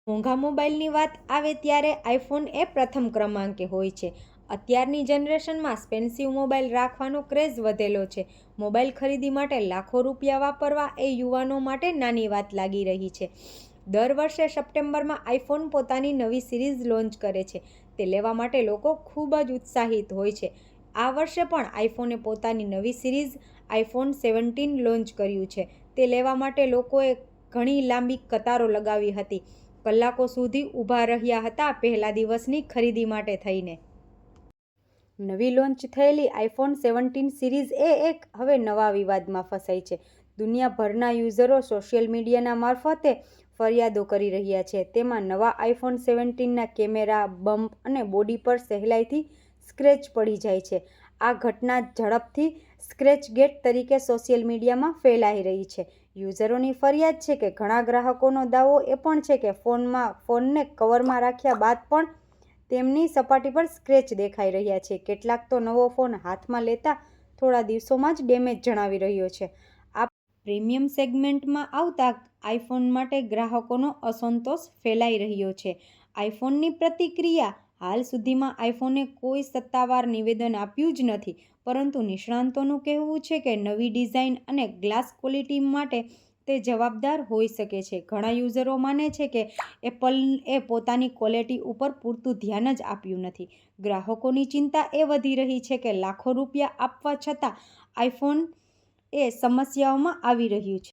મોંઘા મોબાઈલની વાત આવે ત્યારે આઈફોન એ પ્રથમ ક્રમાંકે હોય છે. અત્યારની જનરેશનમાં એક્સપેન્સિવ મોબાઈલ રાખવાનો ક્રેઝ વધેલો છે. મોબાઈલ ખરીદી માટે લાખો રૂપિયા વાપરવા એ યુવાનો માટે નાની વાત લાગી રહી છે. દર વર્ષે સપ્ટેમ્બરમાં આઈફોન પોતાની નવી સિરીઝ લોન્ચ કરે છે. તે લેવા માટે લોકો ખૂબ જ ઉત્સાહિત હોય છે. આ વર્ષે પણ આઈફોને પોતાની નવી સિરીઝ આઈફોન 17 લોન્ચ કર્યું છે. તે લેવા માટે લોકોએ ઘણી લાંબી કતારો લગાવી હતી. કલાકો સુધી ઊભા રહ્યા હતા પહેલા દિવસની ખરીદી માટે થઈને. નવી લોન્ચ થયેલી આઈફોન 17 સિરીઝ એક હવે નવા વિવાદમાં ફસાઈ છે. દુનિયાભરના યુઝરો સોશિયલ મીડિયાના મારફતે ફરિયાદો કરી રહ્યા છે. તેમાં નવા આઈફોન 17ના કેમેરા, બમ્પ અને બોડી પર સહેલાઈથી સ્ક્રેચ પડી જાય છે. આ ઘટના ઝડપથી સ્ક્રેચગેટ તરીકે સોશિયલ મીડિયામાં ફેલાઈ રહી છે. યુઝરોની ફરિયાદ છે કે ઘણા ગ્રાહકોનો દાવો એ પણ છે કે ફોનને કવરમાં રાખ્યા બાદ પણ તેમની સપાટી પર સ્ક્રેચ દેખાઈ રહ્યા છે. કેટલાક તો નવો ફોન હાથમાં લેતા થોડા દિવસોમાં જ ડેમેજ જણાવી રહ્યો છે. આ પ્રીમિયમ સેગમેન્ટમાં આવતા આઈફોન માટે ગ્રાહકોનો અસંતોષ ફેલાઈ રહ્યો છે. આઈફોનની પ્રતિક્રિયા હાલ સુધીમાં આઈફોને કોઈ સત્તાવાર નિવેદન આપ્યું જ નથી, પરંતુ નિષ્ણાતોનું કહેવું છે કે નવી ડિઝાઇન અને ગ્લાસ ક્વોલિટી માટે તે જવાબદાર હોઈ શકે છે. ઘણા યુઝરો માને છે કે એપલએ પોતાની ક્વોલિટી ઉપર પૂરતું ધ્યાન જ આપ્યું નથી. ગ્રાહકોની ચિંતા એ વધી રહી છે કે લાખો રૂપિયા આપવા છતાં આઈફોન એ સમસ્યાઓમાં આવી રહ્યું છે.